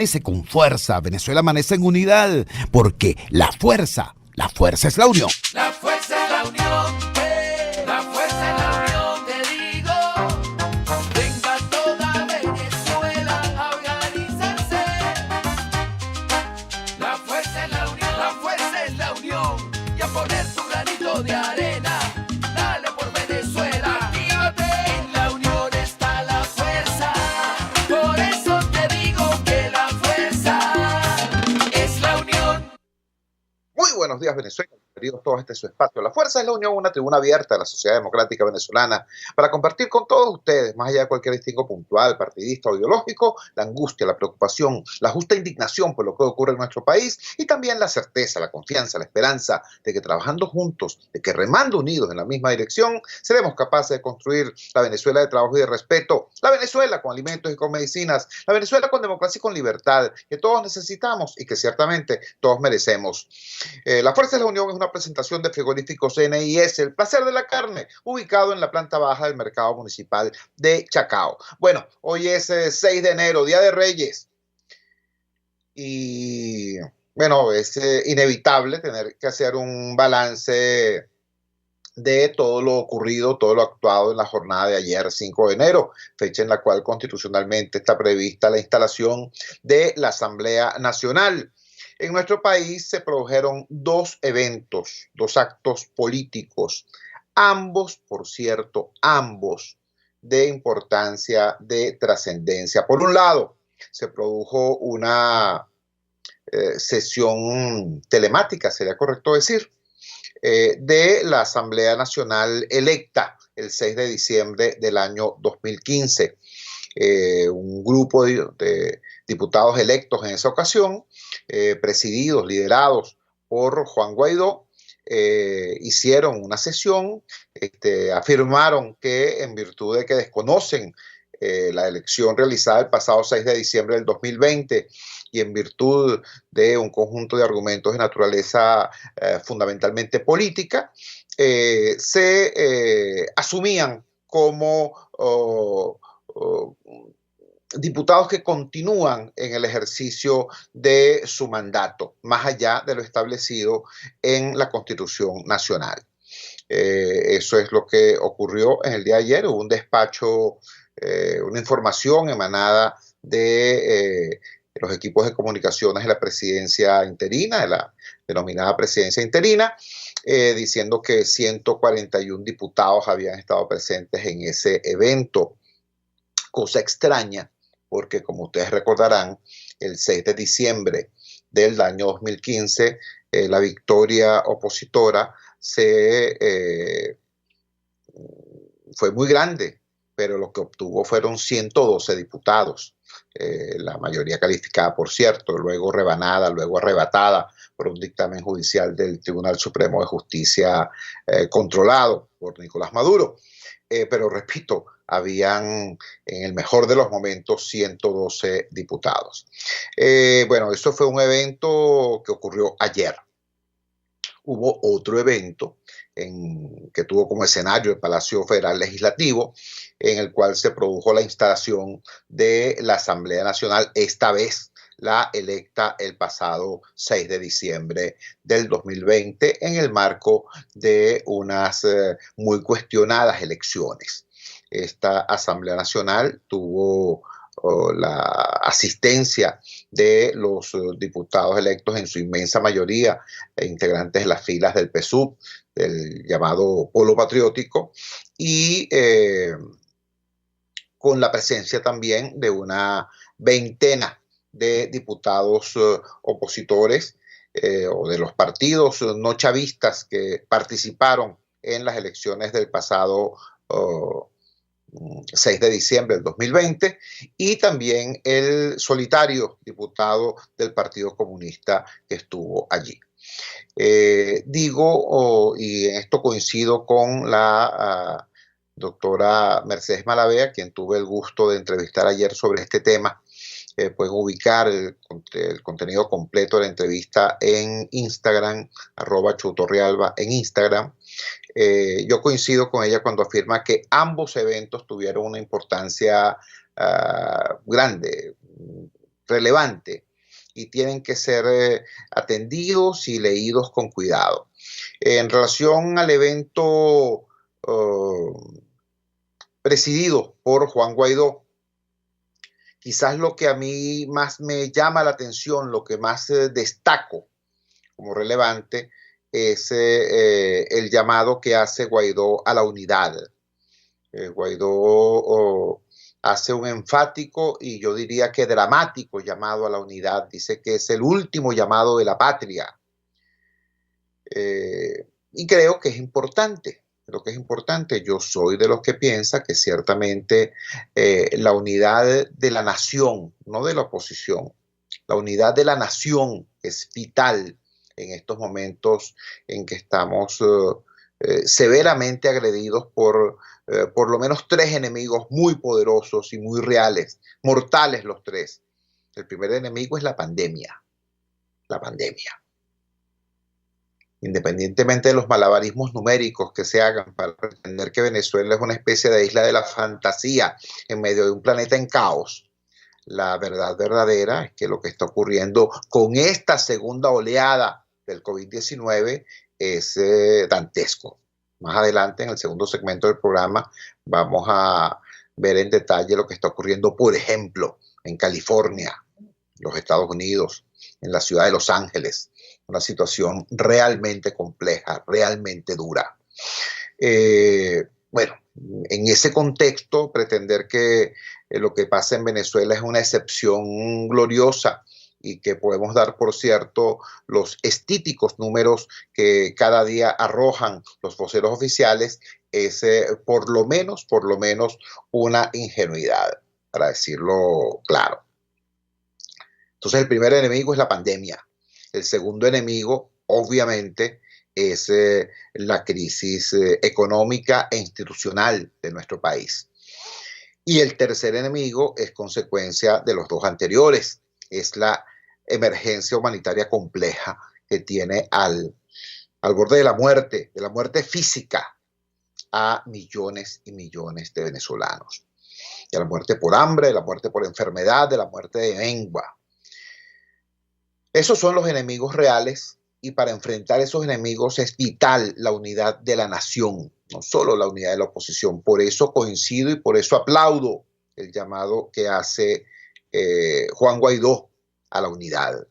Amanece con fuerza, Venezuela amanece en unidad, porque la fuerza es la unión. La fuerza es la unión, la fuerza es la unión, te digo. Venga toda Venezuela a organizarse. La fuerza es la unión, la fuerza es la unión. Y a poner tu granito de arena, dale por Venezuela. Actívate, en la unión está la fuerza. Por eso te digo que la fuerza es la unión. Muy buenos días, Venezuela. Bienvenidos todos a este su espacio. La Fuerza es la Unión, una tribuna abierta de la sociedad democrática venezolana para compartir con todos ustedes, más allá de cualquier distingo puntual, partidista o ideológico, la angustia, la preocupación, la justa indignación por lo que ocurre en nuestro país y también la certeza, la confianza, la esperanza de que trabajando juntos, de que remando unidos en la misma dirección, seremos capaces de construir la Venezuela de trabajo y de respeto, la Venezuela con alimentos y con medicinas, la Venezuela con democracia y con libertad, que todos necesitamos y que ciertamente todos merecemos. La Fuerza de la Unión es una presentación de Frigoríficos NIS, el placer de la carne, ubicado en la planta baja del mercado municipal de Chacao. Bueno, hoy es 6 de enero, Día de Reyes. Y bueno, es inevitable tener que hacer un balance de todo lo ocurrido, todo lo actuado en la jornada de ayer, 5 de enero, fecha en la cual constitucionalmente está prevista la instalación de la Asamblea Nacional. En nuestro país se produjeron dos eventos, dos actos políticos, ambos, por cierto, ambos de importancia, de trascendencia. Por un lado, se produjo una sesión telemática, sería correcto decir, de la Asamblea Nacional electa el 6 de diciembre del año 2015. Un grupo de diputados electos en esa ocasión, presididos, liderados por Juan Guaidó, hicieron una sesión, afirmaron que en virtud de que desconocen la elección realizada el pasado 6 de diciembre del 2020 y en virtud de un conjunto de argumentos de naturaleza fundamentalmente política, se asumían como diputados que continúan en el ejercicio de su mandato, más allá de lo establecido en la Constitución Nacional. Eso es lo que ocurrió en el día de ayer. Hubo un despacho, una información emanada de los equipos de comunicaciones de la presidencia interina, de la denominada presidencia interina, diciendo que 141 diputados habían estado presentes en ese evento. Cosa extraña, porque como ustedes recordarán, el 6 de diciembre del año 2015, la victoria opositora fue muy grande, pero lo que obtuvo fueron 112 diputados, la mayoría calificada, por cierto, luego rebanada, luego arrebatada por un dictamen judicial del Tribunal Supremo de Justicia controlado por Nicolás Maduro. Pero repito, habían en el mejor de los momentos 112 diputados. Bueno, eso fue un evento que ocurrió ayer. Hubo otro evento que tuvo como escenario el Palacio Federal Legislativo, en el cual se produjo la instalación de la Asamblea Nacional, esta vez la electa el pasado 6 de diciembre del 2020 en el marco de unas muy cuestionadas elecciones. Esta Asamblea Nacional tuvo la asistencia de los diputados electos en su inmensa mayoría, integrantes de las filas del PSUV, del llamado Polo Patriótico, y con la presencia también de una veintena de diputados opositores o de los partidos no chavistas que participaron en las elecciones del pasado 6 de diciembre del 2020 y también el solitario diputado del Partido Comunista que estuvo allí. Y en esto coincido con la doctora Mercedes Malavea, quien tuve el gusto de entrevistar ayer sobre este tema. Pueden ubicar el contenido completo de la entrevista en Instagram, @chutorrealba en Instagram. Yo coincido con ella cuando afirma que ambos eventos tuvieron una importancia grande, relevante y tienen que ser atendidos y leídos con cuidado. En relación al evento presidido por Juan Guaidó, quizás lo que a mí más me llama la atención, lo que más destaco como relevante, es el llamado que hace Guaidó a la unidad. Guaidó hace un enfático y yo diría que dramático llamado a la unidad. Dice que es el último llamado de la patria. Y creo que es importante. Creo que es importante. Yo soy de los que piensa que ciertamente la unidad de la nación, no de la oposición, la unidad de la nación es vital en estos momentos en que estamos severamente agredidos por lo menos tres enemigos muy poderosos y muy reales, mortales los tres. El primer enemigo es la pandemia. La pandemia. Independientemente de los malabarismos numéricos que se hagan para pretender que Venezuela es una especie de isla de la fantasía en medio de un planeta en caos, la verdad verdadera es que lo que está ocurriendo con esta segunda oleada del COVID-19 es dantesco. Más adelante, en el segundo segmento del programa, vamos a ver en detalle lo que está ocurriendo, por ejemplo, en California, los Estados Unidos, en la ciudad de Los Ángeles. Una situación realmente compleja, realmente dura. Bueno, en ese contexto, pretender que lo que pasa en Venezuela es una excepción gloriosa y que podemos dar por cierto los estíticos números que cada día arrojan los voceros oficiales es por lo menos una ingenuidad, para decirlo claro. Entonces el primer enemigo es la pandemia. El segundo enemigo, obviamente, es la crisis económica e institucional de nuestro país. Y el tercer enemigo es consecuencia de los dos anteriores. Es la emergencia humanitaria compleja que tiene al borde de la muerte física a millones y millones de venezolanos. De la muerte por hambre, de la muerte por enfermedad, de la muerte de mengua. Esos son los enemigos reales y para enfrentar esos enemigos es vital la unidad de la nación, no solo la unidad de la oposición. Por eso coincido y por eso aplaudo el llamado que hace Juan Guaidó a la unidad.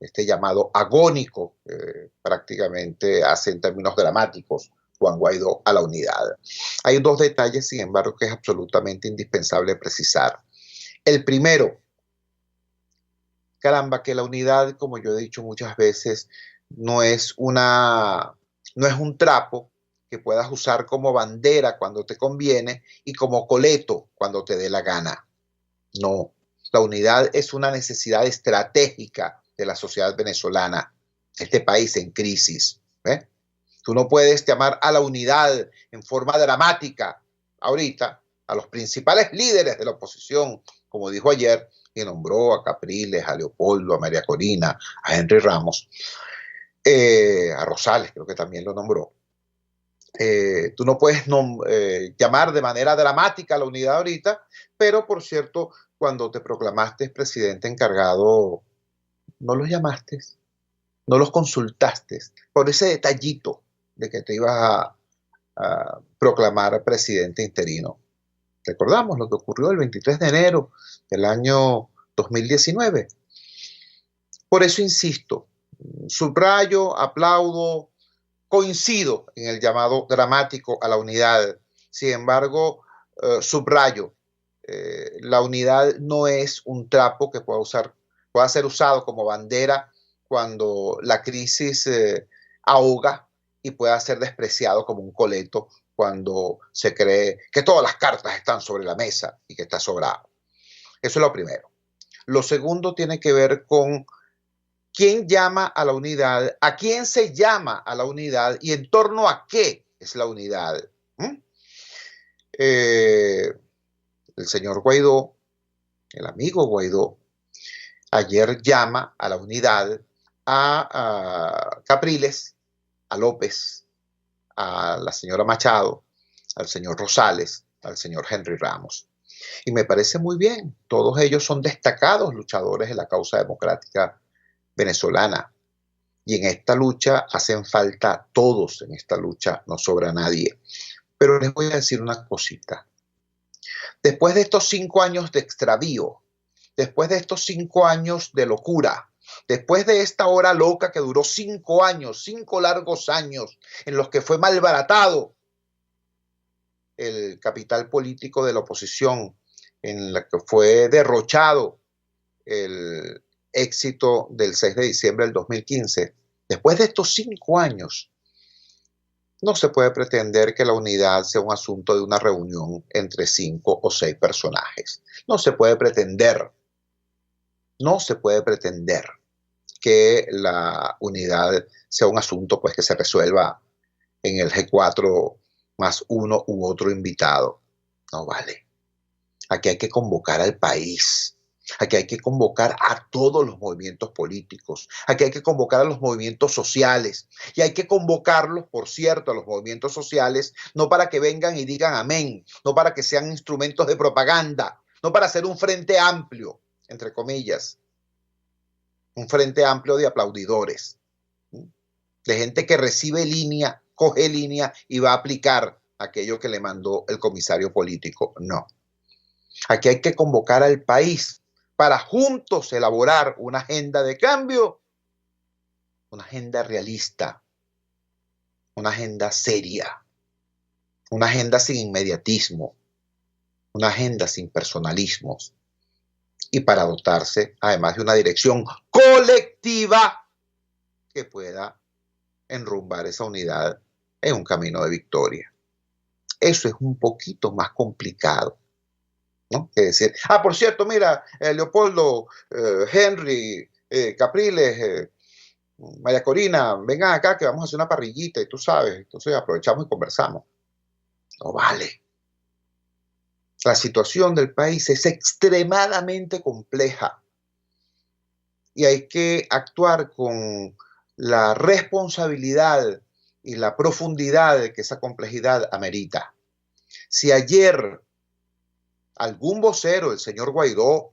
Este llamado agónico prácticamente hace en términos dramáticos Juan Guaidó a la unidad. Hay dos detalles, sin embargo, que es absolutamente indispensable precisar. El primero, caramba, que la unidad, como yo he dicho muchas veces, no es un trapo que puedas usar como bandera cuando te conviene y como coleto cuando te dé la gana. No, la unidad es una necesidad estratégica de la sociedad venezolana, este país en crisis. Tú no puedes llamar a la unidad en forma dramática ahorita a los principales líderes de la oposición, como dijo ayer, que nombró a Capriles, a Leopoldo, a María Corina, a Henry Ramos, a Rosales creo que también lo nombró. Tú no puedes llamar de manera dramática a la unidad ahorita, pero por cierto, cuando te proclamaste presidente encargado, no los llamaste, no los consultaste, por ese detallito de que te ibas a proclamar presidente interino. Recordamos lo que ocurrió el 23 de enero del año 2019. Por eso insisto, subrayo, aplaudo, coincido en el llamado dramático a la unidad. Sin embargo, subrayo, la unidad no es un trapo que pueda ser usado como bandera cuando la crisis ahoga y pueda ser despreciado como un coleto cuando se cree que todas las cartas están sobre la mesa y que está sobrado. Eso es lo primero. Lo segundo tiene que ver con quién llama a la unidad, a quién se llama a la unidad y en torno a qué es la unidad. El señor Guaidó, el amigo Guaidó, ayer llama a la unidad a Capriles, a López, a la señora Machado, al señor Rosales, al señor Henry Ramos. Y me parece muy bien, todos ellos son destacados luchadores de la causa democrática venezolana. Y en esta lucha hacen falta todos, en esta lucha no sobra nadie. Pero les voy a decir una cosita. Después de estos 5 años de extravío, después de estos 5 años de locura, después de esta hora loca que duró 5 años, 5 largos años, en los que fue malbaratado el capital político de la oposición, en la que fue derrochado el éxito del 6 de diciembre del 2015, después de estos 5 años, no se puede pretender que la unidad sea un asunto de una reunión entre 5 o 6 personajes. No se puede pretender que la unidad sea un asunto pues que se resuelva en el G4 más uno u otro invitado. No vale. Aquí hay que convocar al país. Aquí hay que convocar a todos los movimientos políticos. Aquí hay que convocar a los movimientos sociales. Y hay que convocarlos, por cierto, a los movimientos sociales, no para que vengan y digan amén, no para que sean instrumentos de propaganda, no para hacer un frente amplio, entre comillas, un frente amplio de aplaudidores, de gente que recibe línea, coge línea y va a aplicar aquello que le mandó el comisario político. No. Aquí hay que convocar al país para juntos elaborar una agenda de cambio, una agenda realista, una agenda seria, una agenda sin inmediatismo, una agenda sin personalismos, y para dotarse además de una dirección colectiva que pueda enrumbar esa unidad en un camino de victoria. Eso es un poquito más complicado, ¿no? Que decir, por cierto, mira, Leopoldo, Henry, Capriles, María Corina, vengan acá que vamos a hacer una parrillita y tú sabes, entonces aprovechamos y conversamos. No vale. La situación del país es extremadamente compleja y hay que actuar con la responsabilidad y la profundidad que esa complejidad amerita. Si ayer algún vocero, el señor Guaidó,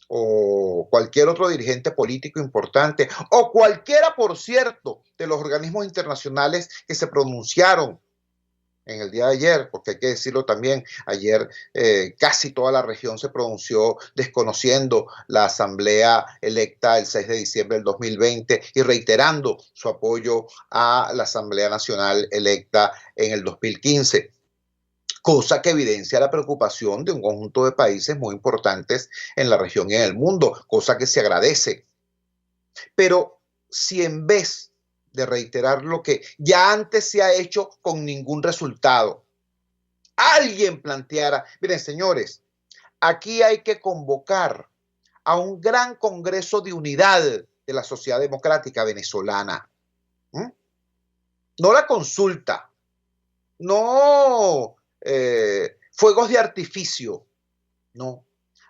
o cualquier otro dirigente político importante, o cualquiera, por cierto, de los organismos internacionales que se pronunciaron en el día de ayer, porque hay que decirlo también, ayer casi toda la región se pronunció desconociendo la asamblea electa el 6 de diciembre del 2020 y reiterando su apoyo a la Asamblea Nacional electa en el 2015. Cosa que evidencia la preocupación de un conjunto de países muy importantes en la región y en el mundo, cosa que se agradece. Pero si en vez de reiterar lo que ya antes se ha hecho con ningún resultado, alguien planteara, miren señores, aquí hay que convocar a un gran congreso de unidad de la sociedad democrática venezolana. No la consulta, no fuegos de artificio, no.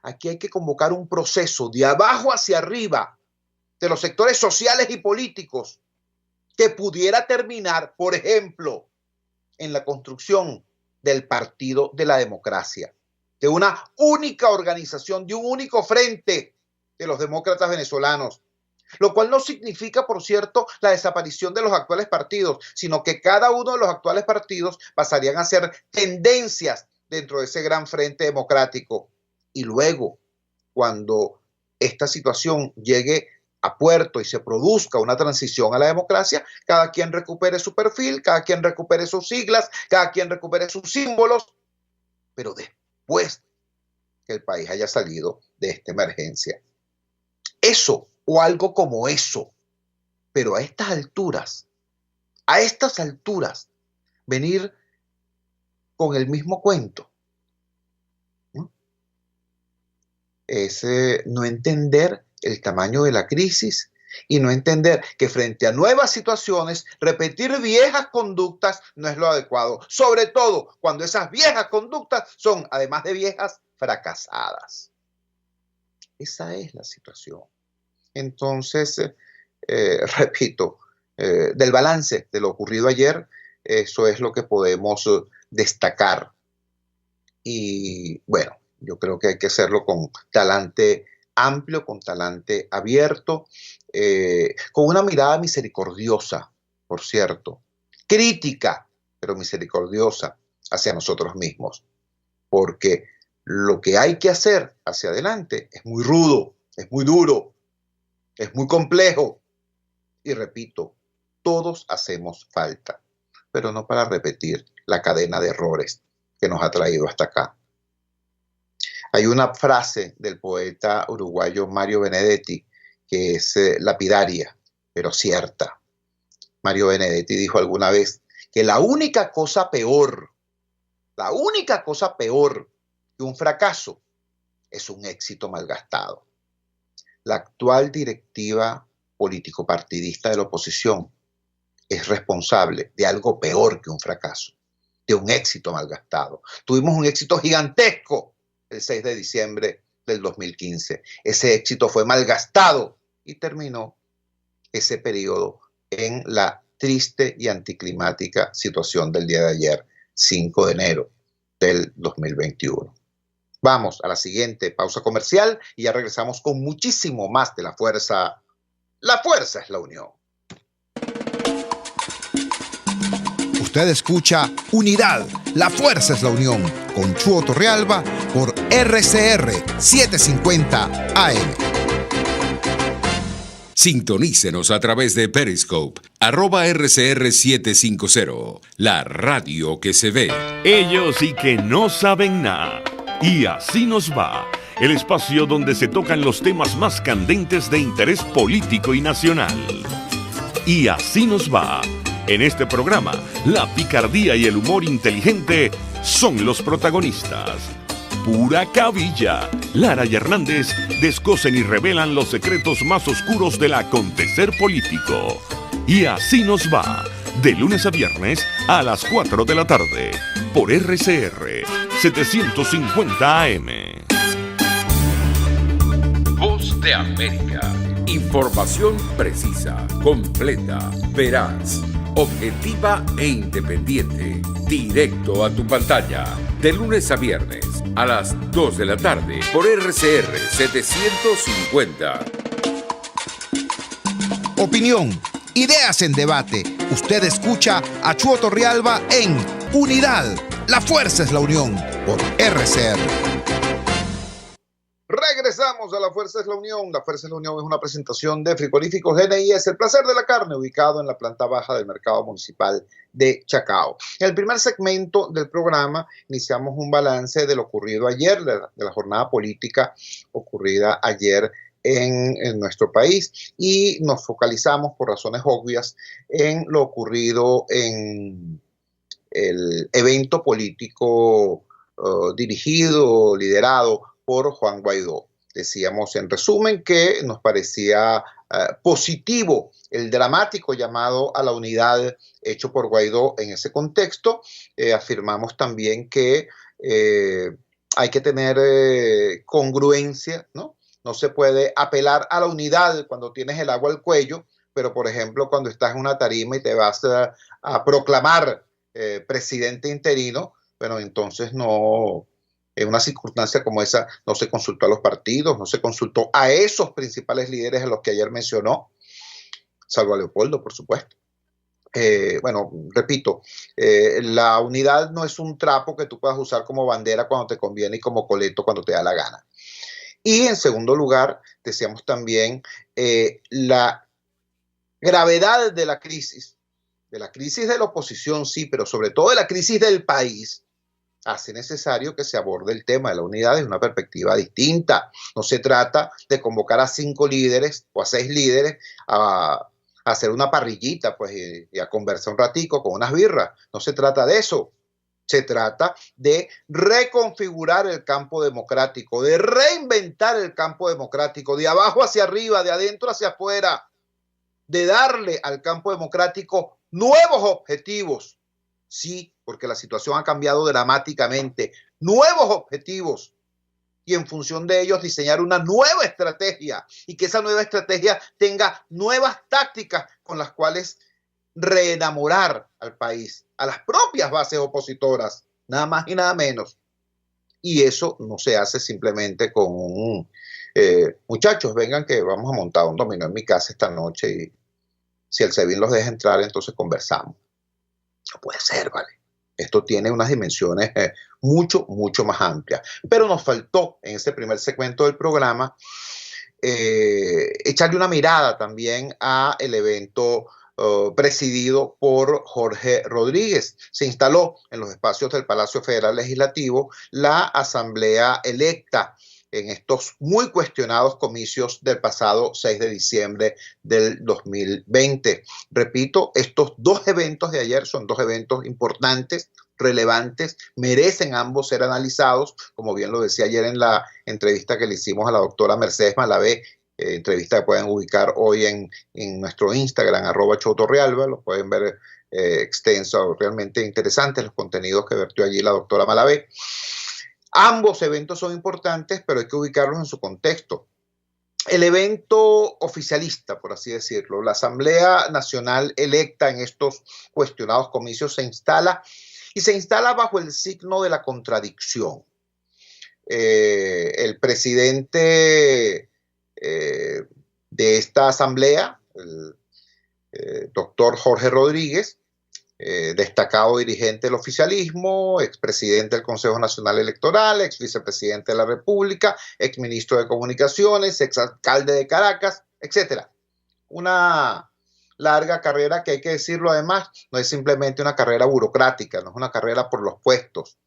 Aquí hay que convocar un proceso de abajo hacia arriba de los sectores sociales y políticos que pudiera terminar, por ejemplo, en la construcción del Partido de la Democracia, de una única organización, de un único frente de los demócratas venezolanos, lo cual no significa, por cierto, la desaparición de los actuales partidos, sino que cada uno de los actuales partidos pasarían a ser tendencias dentro de ese gran frente democrático. Y luego, cuando esta situación llegue a puerto y se produzca una transición a la democracia, cada quien recupere su perfil, cada quien recupere sus siglas, cada quien recupere sus símbolos, pero después que el país haya salido de esta emergencia. Eso o algo como eso, pero a estas alturas, venir con el mismo cuento, ¿no? Es no entender el tamaño de la crisis y no entender que frente a nuevas situaciones, repetir viejas conductas no es lo adecuado, sobre todo cuando esas viejas conductas son, además de viejas, fracasadas. Esa es la situación. Entonces, repito, del balance de lo ocurrido ayer, eso es lo que podemos destacar. Y bueno, Yo creo que hay que hacerlo con talante amplio, con talante abierto, con una mirada misericordiosa, por cierto, crítica, pero misericordiosa hacia nosotros mismos, porque lo que hay que hacer hacia adelante es muy rudo, es muy duro, es muy complejo. Y repito, todos hacemos falta, pero no para repetir la cadena de errores que nos ha traído hasta acá. Hay una frase del poeta uruguayo Mario Benedetti que es lapidaria, pero cierta. Mario Benedetti dijo alguna vez que la única cosa peor que un fracaso es un éxito malgastado. La actual directiva político-partidista de la oposición es responsable de algo peor que un fracaso, de un éxito malgastado. Tuvimos un éxito gigantesco el 6 de diciembre del 2015. Ese éxito fue malgastado y terminó ese periodo en la triste y anticlimática situación del día de ayer, 5 de enero del 2021. Vamos a la siguiente pausa comercial y ya regresamos con muchísimo más de La Fuerza. La fuerza es la unión. Usted escucha Unidad, la fuerza es la unión, con Chuo Torrealba por RCR 750 AM. Sintonícenos a través de Periscope, @RCR750, la radio que se ve. Ellos y que no saben nada. Y así nos va, el espacio donde se tocan los temas más candentes de interés político y nacional. Y así nos va. En este programa, la picardía y el humor inteligente son los protagonistas. Pura cabilla. Lara y Hernández descosen y revelan los secretos más oscuros del acontecer político. Y así nos va, de lunes a viernes a las 4 de la tarde, por RCR 750 AM. Voz de América. Información precisa, completa, veraz, objetiva e independiente. Directo a tu pantalla. De lunes a viernes a las 2 de la tarde por RCR 750. Opinión, ideas en debate. Usted escucha a Chuo Torrealba en Unidad, la fuerza es la unión, por RCR. Regresamos a La Fuerza es la Unión. La Fuerza es la Unión es una presentación de Frigoríficos GNIS, el placer de la carne, ubicado en la planta baja del mercado municipal de Chacao. En el primer segmento del programa iniciamos un balance de lo ocurrido ayer, de la jornada política ocurrida ayer en nuestro país, y nos focalizamos por razones obvias en lo ocurrido en el evento político dirigido, liderado por Juan Guaidó. Decíamos en resumen que nos parecía positivo el dramático llamado a la unidad hecho por Guaidó en ese contexto. Afirmamos también que hay que tener congruencia, ¿no? No se puede apelar a la unidad cuando tienes el agua al cuello, pero por ejemplo cuando estás en una tarima y te vas a proclamar presidente interino, bueno, entonces no... En una circunstancia como esa no se consultó a los partidos, no se consultó a esos principales líderes a los que ayer mencionó, salvo a Leopoldo, por supuesto. Bueno, repito, la unidad no es un trapo que tú puedas usar como bandera cuando te conviene y como coleto cuando te da la gana. Y en segundo lugar, decíamos también la gravedad de la crisis de la oposición, sí, pero sobre todo de la crisis del país, hace necesario que se aborde el tema de la unidad desde una perspectiva distinta. No se trata de convocar a 5 líderes o a 6 líderes a hacer una parrillita pues, y a conversar un ratico con unas birras. No se trata de eso. Se trata de reconfigurar el campo democrático, de reinventar el campo democrático, de abajo hacia arriba, de adentro hacia afuera, de darle al campo democrático nuevos objetivos. Sí, porque la situación ha cambiado dramáticamente. Nuevos objetivos y en función de ellos diseñar una nueva estrategia y que esa nueva estrategia tenga nuevas tácticas con las cuales reenamorar al país, a las propias bases opositoras, nada más y nada menos. Y eso no se hace simplemente con un muchachos, vengan que vamos a montar un dominó en mi casa esta noche y si el SEBIN los deja entrar, entonces conversamos. No puede ser, ¿vale? Esto tiene unas dimensiones mucho más amplias. Pero nos faltó en ese primer segmento del programa echarle una mirada también a el evento presidido por Jorge Rodríguez. Se instaló en los espacios del Palacio Federal Legislativo la asamblea electa en estos muy cuestionados comicios del pasado 6 de diciembre del 2020. Repito, estos dos eventos de ayer son dos eventos importantes, relevantes, merecen ambos ser analizados, como bien lo decía ayer en la entrevista que le hicimos a la doctora Mercedes Malavé, entrevista que pueden ubicar hoy en nuestro Instagram, @chotorrealba, lo pueden ver extenso, realmente interesantes los contenidos que vertió allí la doctora Malavé. Ambos eventos son importantes, pero hay que ubicarlos en su contexto. El evento oficialista, por así decirlo, la Asamblea Nacional electa en estos cuestionados comicios se instala bajo el signo de la contradicción. El presidente de esta asamblea, el doctor Jorge Rodríguez, destacado dirigente del oficialismo, expresidente del Consejo Nacional Electoral, ex vicepresidente de la República, ex ministro de Comunicaciones, ex alcalde de Caracas, etc. Una larga carrera que, hay que decirlo además, no es simplemente una carrera burocrática, no es una carrera por los puestos.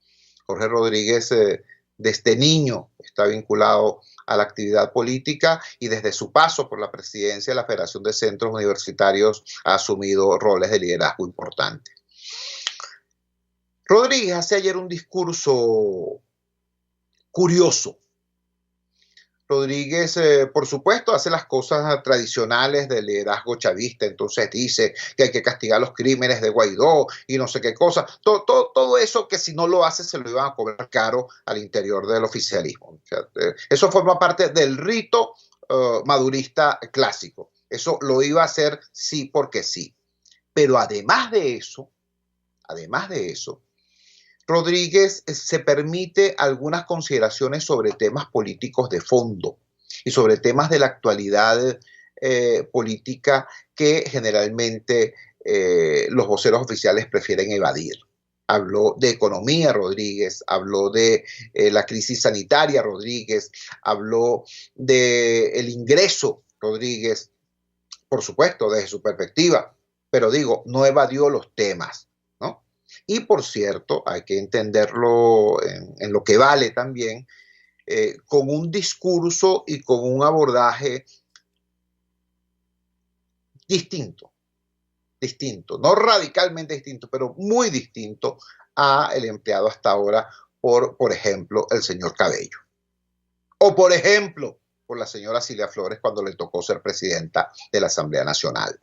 Jorge Rodríguez desde niño está vinculado a la actividad política y desde su paso por la presidencia de la Federación de Centros Universitarios ha asumido roles de liderazgo importantes. Rodríguez hace ayer un discurso curioso. Rodríguez, por supuesto, hace las cosas tradicionales del liderazgo chavista, entonces dice que hay que castigar los crímenes de Guaidó y no sé qué cosa. Todo eso que si no lo hace se lo iban a cobrar caro al interior del oficialismo. O sea, eso forma parte del rito madurista clásico. Eso lo iba a hacer sí porque sí. Pero además de eso, Rodríguez se permite algunas consideraciones sobre temas políticos de fondo y sobre temas de la actualidad política que generalmente los voceros oficiales prefieren evadir. Habló de economía Rodríguez, habló de la crisis sanitaria Rodríguez, habló del ingreso Rodríguez, por supuesto, desde su perspectiva, pero digo, no evadió los temas. Y por cierto, hay que entenderlo en lo que vale también, con un discurso y con un abordaje distinto, no radicalmente distinto, pero muy distinto a el empleado hasta ahora por ejemplo, el señor Cabello. O por ejemplo, por la señora Cilia Flores cuando le tocó ser presidenta de la Asamblea Nacional.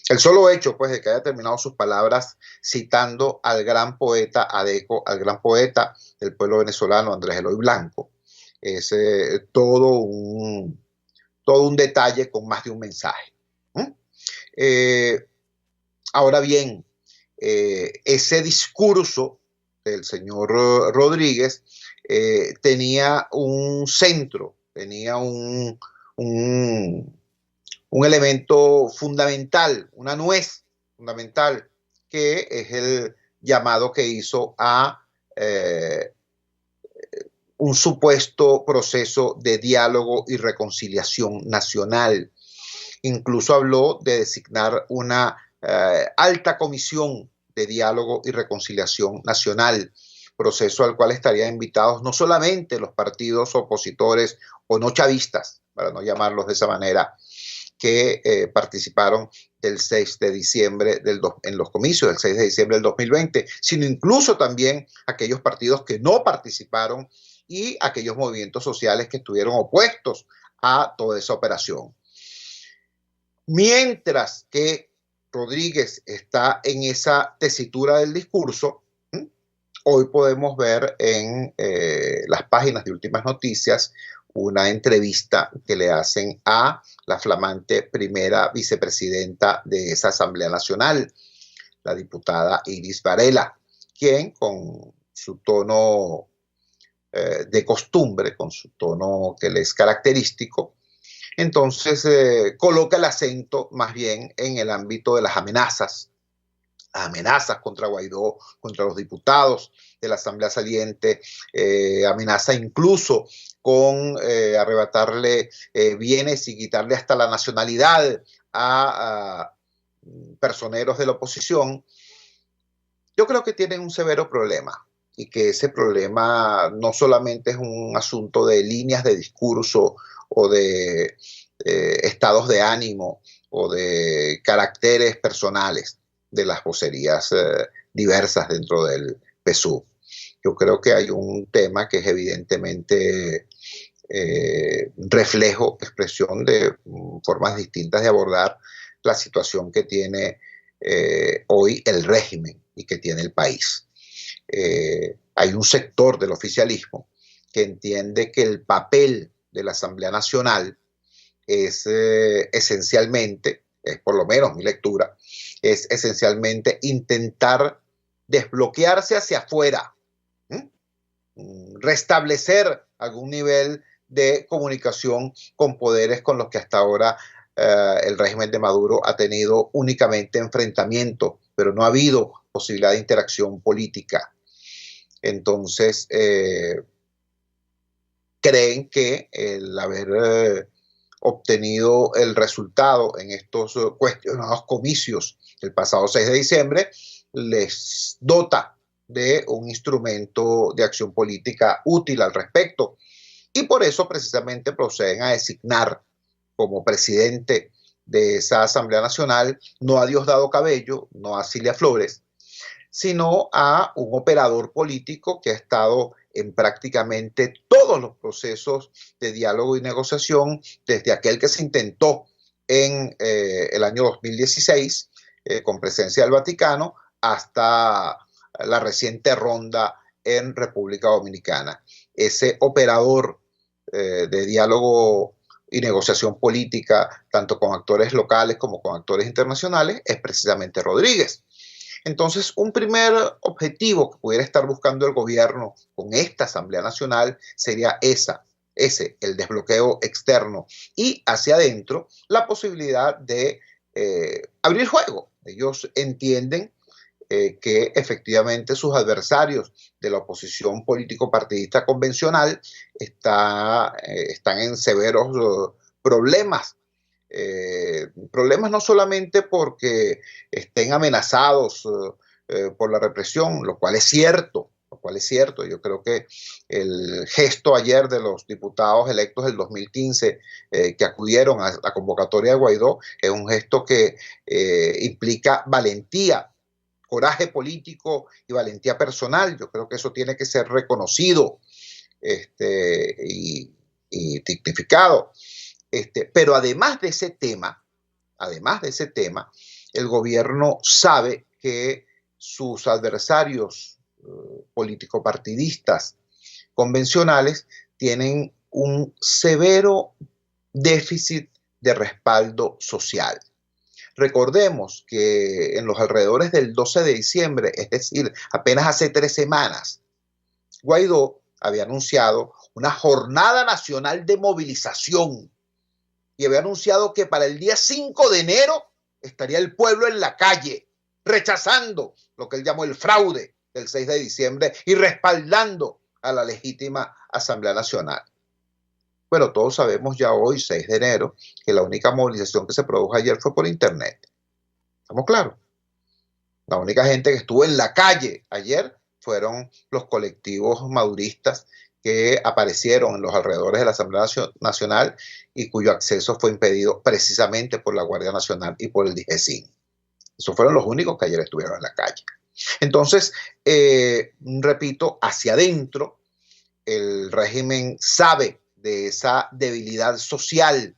El solo hecho, pues, de que haya terminado sus palabras citando al gran poeta Adeco, al gran poeta del pueblo venezolano, Andrés Eloy Blanco, es todo un detalle con más de un mensaje. Ahora bien, ese discurso del señor Rodríguez tenía un centro, tenía un elemento fundamental, una nuez fundamental, que es el llamado que hizo a un supuesto proceso de diálogo y reconciliación nacional. Incluso habló de designar una alta comisión de diálogo y reconciliación nacional, proceso al cual estarían invitados no solamente los partidos opositores o no chavistas, para no llamarlos de esa manera, que participaron del 6 de diciembre en los comicios del 6 de diciembre del 2020, sino incluso también aquellos partidos que no participaron y aquellos movimientos sociales que estuvieron opuestos a toda esa operación. Mientras que Rodríguez está en esa tesitura del discurso, hoy podemos ver en las páginas de Últimas Noticias una entrevista que le hacen a la flamante primera vicepresidenta de esa Asamblea Nacional, la diputada Iris Varela, quien con su tono de costumbre, con su tono que le es característico. Entonces coloca el acento más bien en el ámbito de las amenazas contra Guaidó, contra los diputados de la Asamblea Saliente, amenaza incluso con arrebatarle bienes y quitarle hasta la nacionalidad a personeros de la oposición. Yo creo que tienen un severo problema y que ese problema no solamente es un asunto de líneas de discurso o de estados de ánimo o de caracteres personales de las vocerías diversas dentro del PSUV. Yo creo que hay un tema que es evidentemente reflejo, expresión de formas distintas de abordar la situación que tiene hoy el régimen y que tiene el país. Hay un sector del oficialismo que entiende que el papel de la Asamblea Nacional es esencialmente, es por lo menos mi lectura, es esencialmente intentar desbloquearse hacia afuera, restablecer algún nivel de comunicación con poderes con los que hasta ahora el régimen de Maduro ha tenido únicamente enfrentamiento, pero no ha habido posibilidad de interacción política. Entonces, creen que el haber obtenido el resultado en estos cuestionados comicios el pasado 6 de diciembre les dota de un instrumento de acción política útil al respecto. Y por eso precisamente proceden a designar como presidente de esa Asamblea Nacional no a Diosdado Cabello, no a Cilia Flores, sino a un operador político que ha estado en prácticamente todos los procesos de diálogo y negociación, desde aquel que se intentó en el año 2016 con presencia del Vaticano hasta la reciente ronda en República Dominicana. Ese operador de diálogo y negociación política, tanto con actores locales como con actores internacionales, es precisamente Rodríguez. Entonces, un primer objetivo que pudiera estar buscando el gobierno con esta Asamblea Nacional sería ese, el desbloqueo externo, y hacia adentro la posibilidad de abrir juego. Ellos entienden que efectivamente sus adversarios de la oposición político-partidista convencional están en severos problemas. Problemas no solamente porque estén amenazados por la represión, lo cual es cierto. Yo creo que el gesto ayer de los diputados electos del 2015 que acudieron a la convocatoria de Guaidó es un gesto que implica valentía, coraje político y valentía personal. Yo creo que eso tiene que ser reconocido y dignificado. Pero además de ese tema, el gobierno sabe que sus adversarios político-partidistas convencionales tienen un severo déficit de respaldo social. Recordemos que en los alrededores del 12 de diciembre, es decir, apenas hace 3 semanas, Guaidó había anunciado una jornada nacional de movilización y había anunciado que para el día 5 de enero estaría el pueblo en la calle, rechazando lo que él llamó el fraude del 6 de diciembre y respaldando a la legítima Asamblea Nacional. Bueno, todos sabemos ya hoy, 6 de enero, que la única movilización que se produjo ayer fue por internet. ¿Estamos claros? La única gente que estuvo en la calle ayer fueron los colectivos maduristas que aparecieron en los alrededores de la Asamblea Nacional y cuyo acceso fue impedido precisamente por la Guardia Nacional y por el DIGESIN. Esos fueron los únicos que ayer estuvieron en la calle. Entonces, repito, hacia adentro, el régimen sabe de esa debilidad social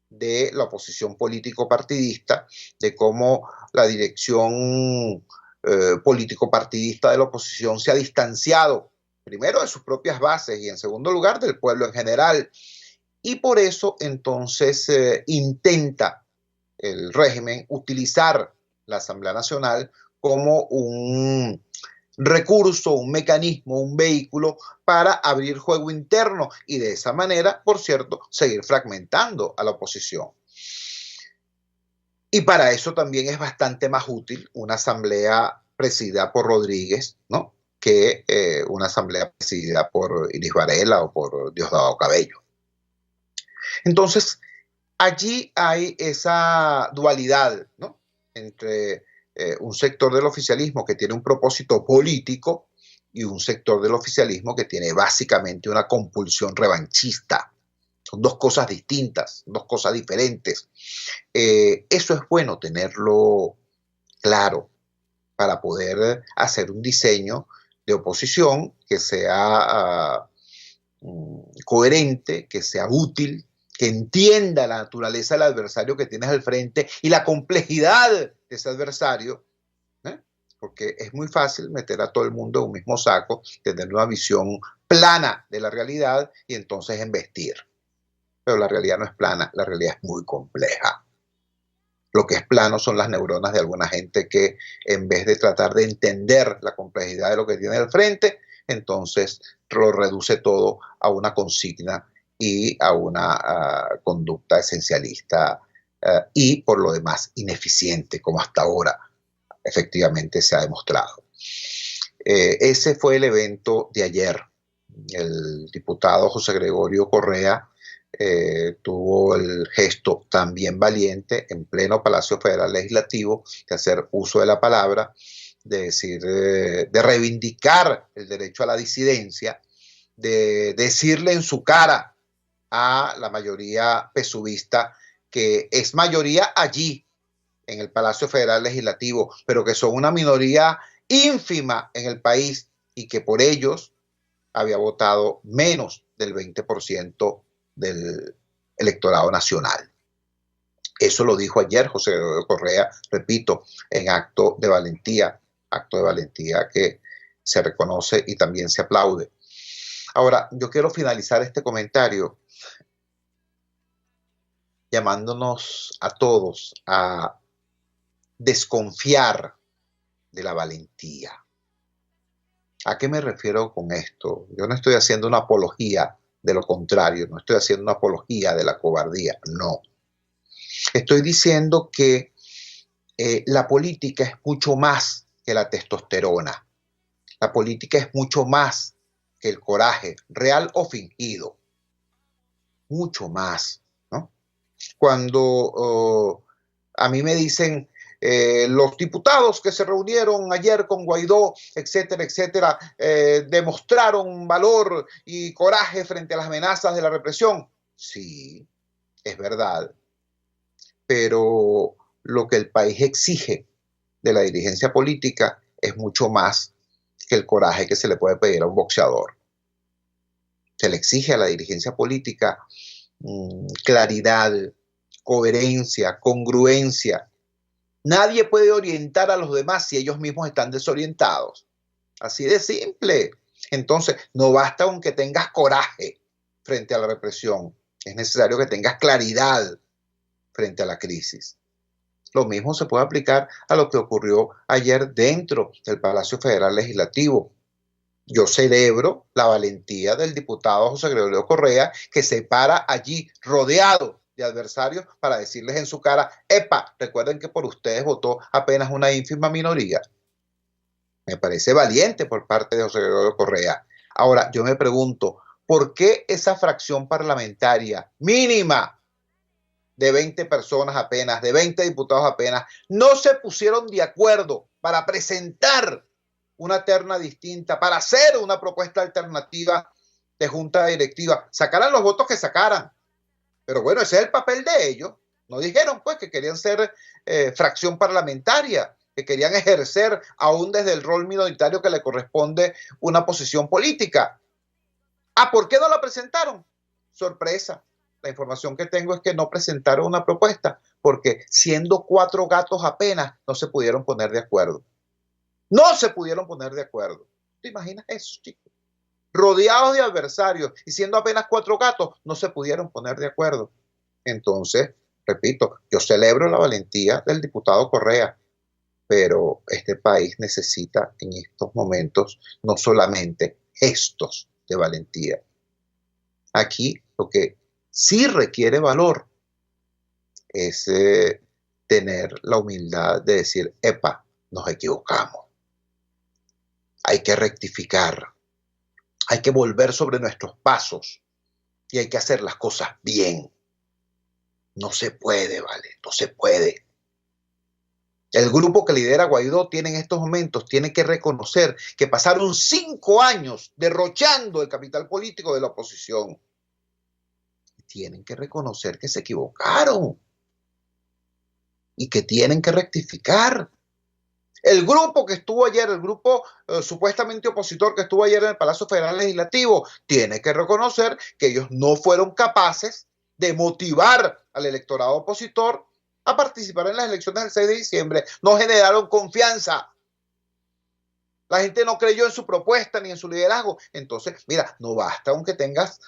de la oposición político-partidista, de cómo la dirección político-partidista de la oposición se ha distanciado, primero de sus propias bases y en segundo lugar del pueblo en general. Y por eso entonces intenta el régimen utilizar la Asamblea Nacional como un recurso, un mecanismo, un vehículo para abrir juego interno y de esa manera, por cierto, seguir fragmentando a la oposición. Y para eso también es bastante más útil una asamblea presidida por Rodríguez, ¿no?, que una asamblea presidida por Iris Varela o por Diosdado Cabello. Entonces, allí hay esa dualidad, ¿no?, entre un sector del oficialismo que tiene un propósito político y un sector del oficialismo que tiene básicamente una compulsión revanchista. Son dos cosas distintas, dos cosas diferentes. Eso es bueno tenerlo claro para poder hacer un diseño de oposición que sea coherente, que sea útil, que entienda la naturaleza del adversario que tienes al frente y la complejidad de ese adversario, porque es muy fácil meter a todo el mundo en un mismo saco, tener una visión plana de la realidad y entonces embestir. Pero la realidad no es plana, la realidad es muy compleja. Lo que es plano son las neuronas de alguna gente que, en vez de tratar de entender la complejidad de lo que tiene al frente, entonces lo reduce todo a una consigna y a una conducta esencialista y, por lo demás, ineficiente, como hasta ahora efectivamente se ha demostrado. Ese fue el evento de ayer. El diputado José Gregorio Correa tuvo el gesto también valiente en pleno Palacio Federal Legislativo de hacer uso de la palabra, de decir, de reivindicar el derecho a la disidencia, de decirle en su cara a la mayoría pesuvista que es mayoría allí en el Palacio Federal Legislativo, pero que son una minoría ínfima en el país y que por ellos había votado menos del 20% del electorado nacional. Eso lo dijo ayer José Gregorio Correa, repito, en acto de valentía que se reconoce y también se aplaude. Ahora, yo quiero finalizar este comentario llamándonos a todos a desconfiar de la valentía. ¿A qué me refiero con esto? Yo no estoy haciendo una apología de lo contrario, no estoy haciendo una apología de la cobardía, no. Estoy diciendo que la política es mucho más que la testosterona. La política es mucho más que el coraje, real o fingido. Mucho más, ¿no? Cuando a mí me dicen los diputados que se reunieron ayer con Guaidó, etcétera, etcétera, demostraron valor y coraje frente a las amenazas de la represión. Sí, es verdad. Pero lo que el país exige de la dirigencia política es mucho más que el coraje que se le puede pedir a un boxeador. Se le exige a la dirigencia política claridad, coherencia, congruencia. Nadie puede orientar a los demás si ellos mismos están desorientados. Así de simple. Entonces, no basta con que tengas coraje frente a la represión. Es necesario que tengas claridad frente a la crisis. Lo mismo se puede aplicar a lo que ocurrió ayer dentro del Palacio Federal Legislativo. Yo celebro la valentía del diputado José Gregorio Correa, que se para allí rodeado de adversarios para decirles en su cara, epa, recuerden que por ustedes votó apenas una ínfima minoría. Me parece valiente por parte de José Gregorio Correa. Ahora, yo me pregunto, ¿por qué esa fracción parlamentaria mínima de 20 personas apenas, de 20 diputados apenas, no se pusieron de acuerdo para presentar una terna distinta, para hacer una propuesta alternativa de junta directiva? Sacaran los votos que sacaran. Pero bueno, ese es el papel de ellos. No dijeron pues que querían ser fracción parlamentaria, que querían ejercer aún desde el rol minoritario que le corresponde una posición política. ¿Por qué no la presentaron? Sorpresa. La información que tengo es que no presentaron una propuesta porque siendo 4 gatos apenas no se pudieron poner de acuerdo. No se pudieron poner de acuerdo. ¿Te imaginas eso, chicos? Rodeados de adversarios y siendo apenas 4 gatos, no se pudieron poner de acuerdo. Entonces, repito, yo celebro la valentía del diputado Correa, pero este país necesita en estos momentos no solamente gestos de valentía. Aquí lo que sí requiere valor es tener la humildad de decir, epa, nos equivocamos. Hay que rectificar, hay que volver sobre nuestros pasos y hay que hacer las cosas bien. No se puede, ¿vale? No se puede. El grupo que lidera Guaidó tiene en estos momentos, tiene que reconocer que pasaron 5 años derrochando el capital político de la oposición. Tienen que reconocer que se equivocaron y que tienen que rectificar. El grupo que estuvo ayer, el grupo supuestamente opositor que estuvo ayer en el Palacio Federal Legislativo, tiene que reconocer que ellos no fueron capaces de motivar al electorado opositor a participar en las elecciones del 6 de diciembre. No generaron confianza. La gente no creyó en su propuesta ni en su liderazgo. Entonces, mira, no basta aunque tengas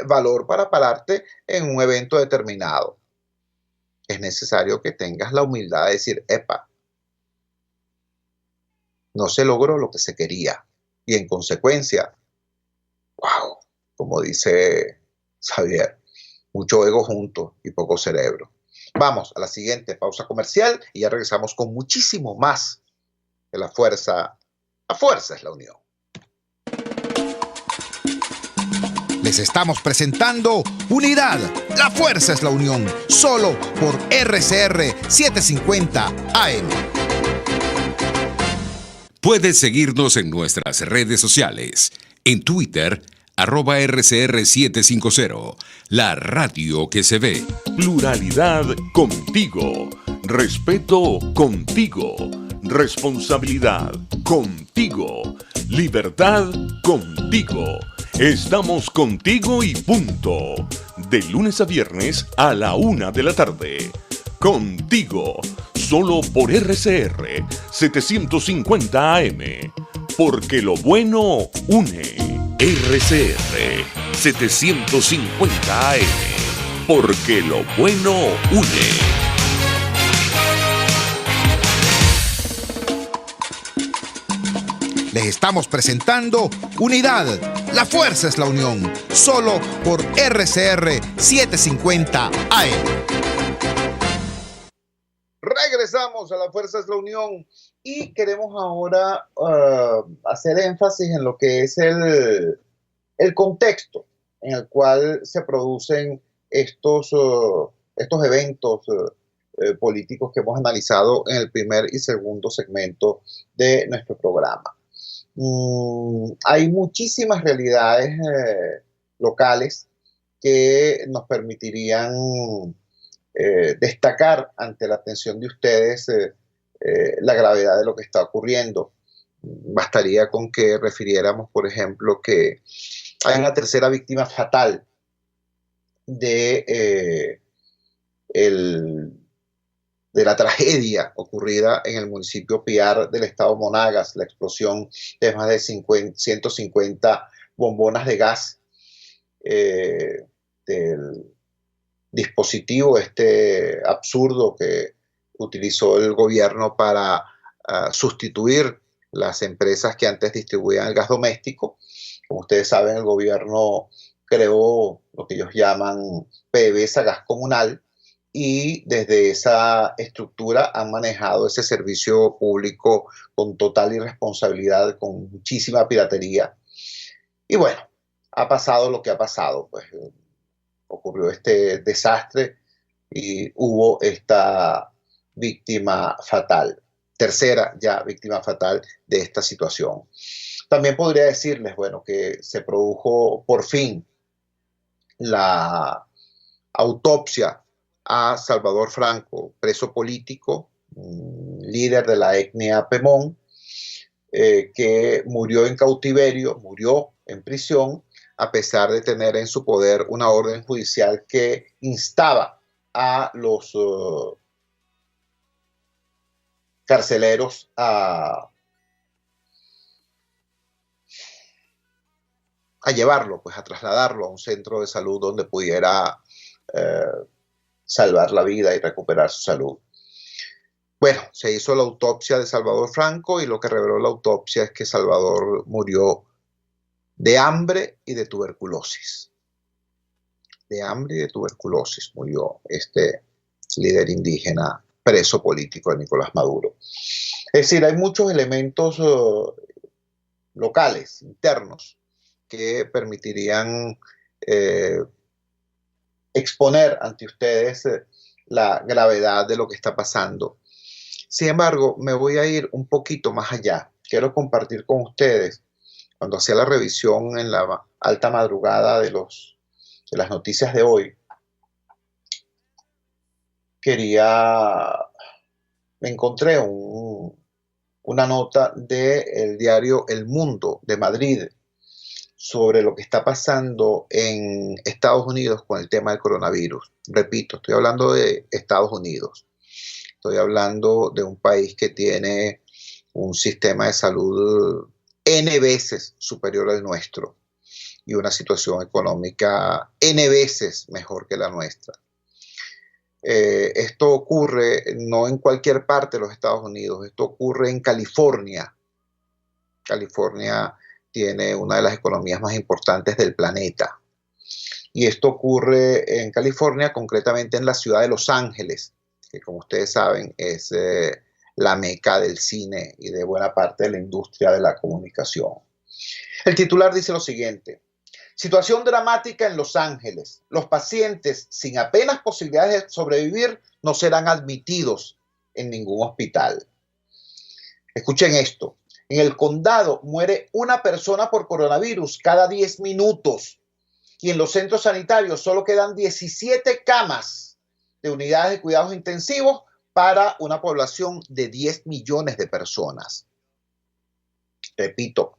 valor para pararte en un evento determinado. Es necesario que tengas la humildad de decir, epa, no se logró lo que se quería. Y en consecuencia, wow, como dice Xavier, mucho ego junto y poco cerebro. Vamos a la siguiente pausa comercial y ya regresamos con muchísimo más de la fuerza. La fuerza es la unión. Les estamos presentando Unidad. La fuerza es la unión. Solo por RCR 750 AM. Puedes seguirnos en nuestras redes sociales. En Twitter, @RCR750. La radio que se ve. Pluralidad contigo. Respeto contigo. Responsabilidad contigo. Libertad contigo. Estamos contigo y punto. De lunes a viernes a la 1 de la tarde. Contigo. Solo por RCR 750 AM. Porque lo bueno une. RCR 750 AM. Porque lo bueno une. Les estamos presentando Unidad. La fuerza es la unión. Solo por RCR 750 AM. Regresamos a La Fuerza es la Unión y queremos ahora hacer énfasis en lo que es el contexto en el cual se producen estos eventos políticos que hemos analizado en el primer y segundo segmento de nuestro programa. Hay muchísimas realidades locales que nos permitirían destacar ante la atención de ustedes la gravedad de lo que está ocurriendo. Bastaría con que refiriéramos, por ejemplo, que hay una tercera víctima fatal de la tragedia ocurrida en el municipio Piar del estado Monagas, la explosión de más de 150 bombonas de gas del dispositivo absurdo que utilizó el gobierno para sustituir las empresas que antes distribuían el gas doméstico. Como ustedes saben, el gobierno creó lo que ellos llaman PDVSA Gas Comunal, y desde esa estructura han manejado ese servicio público con total irresponsabilidad, con muchísima piratería. Y bueno, ha pasado lo que ha pasado, pues ocurrió este desastre y hubo esta víctima fatal, tercera ya víctima fatal de esta situación. También podría decirles, bueno, que se produjo por fin la autopsia a Salvador Franco, preso político, líder de la etnia Pemón, que murió en cautiverio, murió en prisión, a pesar de tener en su poder una orden judicial que instaba a los carceleros a llevarlo, pues a trasladarlo a un centro de salud donde pudiera salvar la vida y recuperar su salud. Bueno, se hizo la autopsia de Salvador Franco y lo que reveló la autopsia es que Salvador murió de hambre y de tuberculosis. De hambre y de tuberculosis murió este líder indígena preso político de Nicolás Maduro. Es decir, hay muchos elementos locales, internos, que permitirían exponer ante ustedes la gravedad de lo que está pasando. Sin embargo, me voy a ir un poquito más allá. Quiero compartir con ustedes, cuando hacía la revisión en la alta madrugada de las noticias de hoy, me encontré una nota del diario El Mundo de Madrid sobre lo que está pasando en Estados Unidos con el tema del coronavirus. Repito, estoy hablando de Estados Unidos. Estoy hablando de un país que tiene un sistema de salud N veces superior al nuestro y una situación económica N veces mejor que la nuestra. Esto ocurre no en cualquier parte de los Estados Unidos, esto ocurre en California. California tiene una de las economías más importantes del planeta. Y esto ocurre en California, concretamente en la ciudad de Los Ángeles, que como ustedes saben es la meca del cine y de buena parte de la industria de la comunicación. El titular dice lo siguiente: situación dramática en Los Ángeles. Los pacientes sin apenas posibilidades de sobrevivir no serán admitidos en ningún hospital. Escuchen esto. En el condado muere una persona por coronavirus cada 10 minutos y en los centros sanitarios solo quedan 17 camas de unidades de cuidados intensivos para una población de 10 millones de personas. Repito,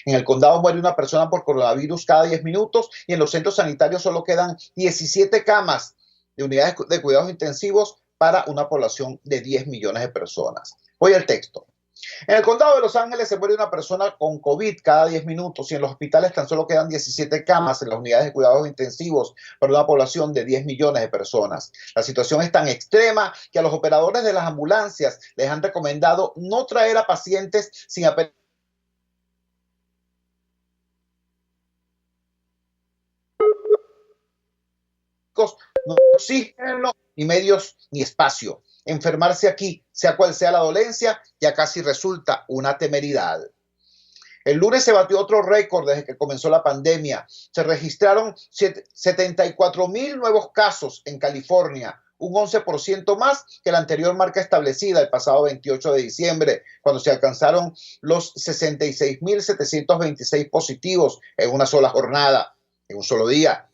en el condado muere una persona por coronavirus cada 10 minutos y en los centros sanitarios solo quedan 17 camas de unidades de cuidados intensivos para una población de 10 millones de personas. Voy al texto. En el condado de Los Ángeles se muere una persona con COVID cada 10 minutos y en los hospitales tan solo quedan 17 camas en las unidades de cuidados intensivos para una población de 10 millones de personas. La situación es tan extrema que a los operadores de las ambulancias les han recomendado no traer a pacientes sin apenas no oxígeno, ni medios, ni espacio. Enfermarse aquí, sea cual sea la dolencia, ya casi resulta una temeridad. El lunes se batió otro récord desde que comenzó la pandemia. Se registraron 74,000 nuevos casos en California, un 11% más que la anterior marca establecida el pasado 28 de diciembre, cuando se alcanzaron los 66,726 positivos en una sola jornada, en un solo día.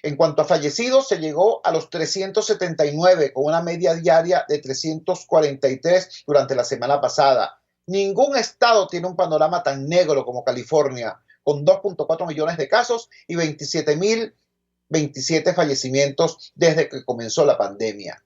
En cuanto a fallecidos, se llegó a los 379, con una media diaria de 343 durante la semana pasada. Ningún estado tiene un panorama tan negro como California, con 2.4 millones de casos y 27,027 fallecimientos desde que comenzó la pandemia.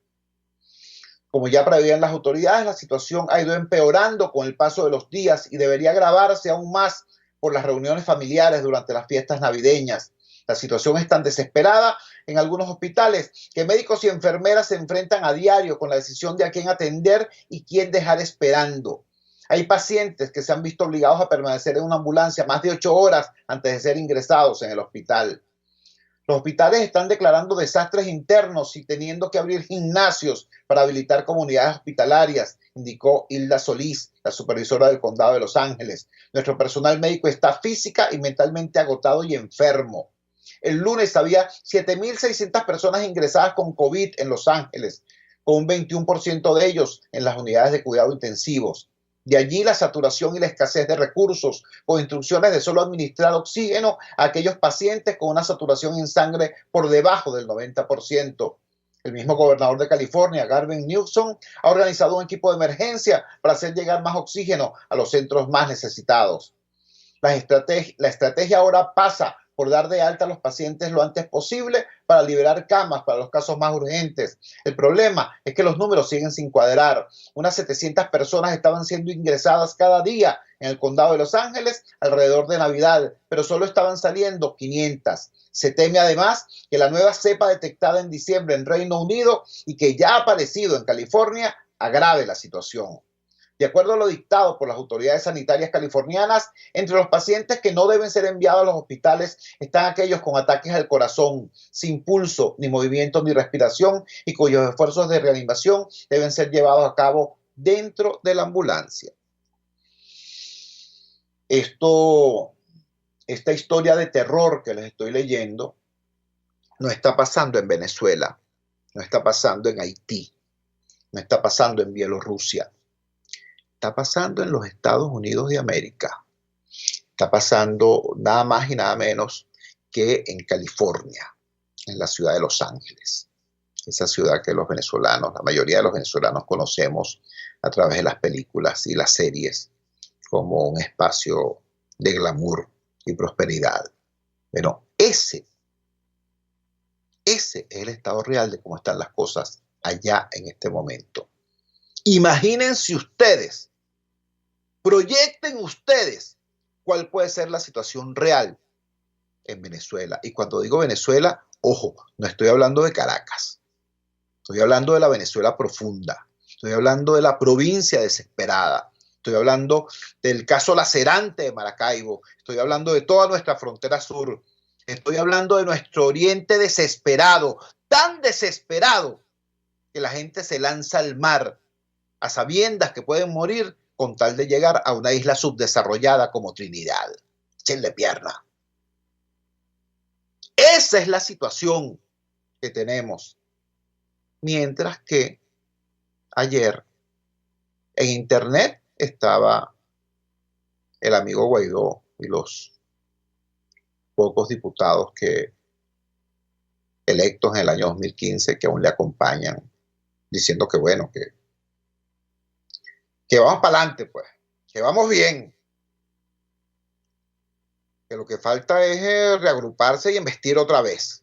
Como ya preveían las autoridades, la situación ha ido empeorando con el paso de los días y debería agravarse aún más por las reuniones familiares durante las fiestas navideñas. La situación es tan desesperada en algunos hospitales que médicos y enfermeras se enfrentan a diario con la decisión de a quién atender y quién dejar esperando. Hay pacientes que se han visto obligados a permanecer en una ambulancia más de 8 horas antes de ser ingresados en el hospital. Los hospitales están declarando desastres internos y teniendo que abrir gimnasios para habilitar comunidades hospitalarias, indicó Hilda Solís, la supervisora del condado de Los Ángeles. Nuestro personal médico está física y mentalmente agotado y enfermo. El lunes había 7,600 personas ingresadas con COVID en Los Ángeles, con un 21% de ellos en las unidades de cuidado intensivos. De allí la saturación y la escasez de recursos, con instrucciones de solo administrar oxígeno a aquellos pacientes con una saturación en sangre por debajo del 90%. El mismo gobernador de California, Gavin Newsom, ha organizado un equipo de emergencia para hacer llegar más oxígeno a los centros más necesitados. La estrategia ahora pasa por dar de alta a los pacientes lo antes posible para liberar camas para los casos más urgentes. El problema es que los números siguen sin cuadrar. Unas 700 personas estaban siendo ingresadas cada día en el condado de Los Ángeles alrededor de Navidad, pero solo estaban saliendo 500. Se teme además que la nueva cepa detectada en diciembre en Reino Unido y que ya ha aparecido en California agrave la situación. De acuerdo a lo dictado por las autoridades sanitarias californianas, entre los pacientes que no deben ser enviados a los hospitales están aquellos con ataques al corazón, sin pulso, ni movimiento, ni respiración, y cuyos esfuerzos de reanimación deben ser llevados a cabo dentro de la ambulancia. Esta historia de terror que les estoy leyendo no está pasando en Venezuela, no está pasando en Haití, no está pasando en Bielorrusia. Está pasando en los Estados Unidos de América. Está pasando nada más y nada menos que en California, en la ciudad de Los Ángeles. Esa ciudad que los venezolanos, la mayoría de los venezolanos conocemos a través de las películas y las series como un espacio de glamour y prosperidad. Pero ese es el estado real de cómo están las cosas allá en este momento. Imagínense ustedes, proyecten ustedes cuál puede ser la situación real en Venezuela. Y cuando digo Venezuela, ojo, no estoy hablando de Caracas. Estoy hablando de la Venezuela profunda. Estoy hablando de la provincia desesperada. Estoy hablando del caso lacerante de Maracaibo. Estoy hablando de toda nuestra frontera sur. Estoy hablando de nuestro oriente desesperado, tan desesperado que la gente se lanza al mar a sabiendas que pueden morir con tal de llegar a una isla subdesarrollada como Trinidad. Échenle pierna. Esa es la situación que tenemos. Mientras que ayer en internet estaba el amigo Guaidó y los pocos diputados electos en el año 2015 que aún le acompañan, diciendo que bueno, que vamos para adelante, pues, que vamos bien, que lo que falta es reagruparse y investir otra vez.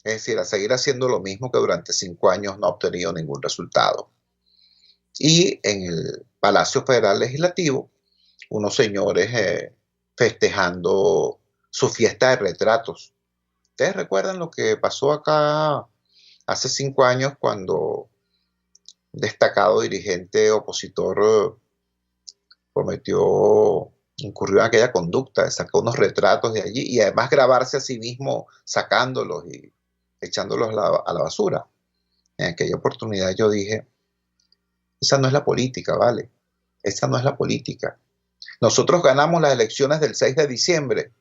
Es decir, a seguir haciendo lo mismo que durante 5 años no ha obtenido ningún resultado. Y en el Palacio Federal Legislativo, unos señores festejando su fiesta de retratos. ¿Ustedes recuerdan lo que pasó acá hace 5 años cuando un destacado dirigente opositor incurrió en aquella conducta de sacar unos retratos de allí y además grabarse a sí mismo sacándolos y echándolos a la basura? En aquella oportunidad yo dije, esa no es la política, ¿vale? Esa no es la política. Nosotros ganamos las elecciones del 6 de diciembre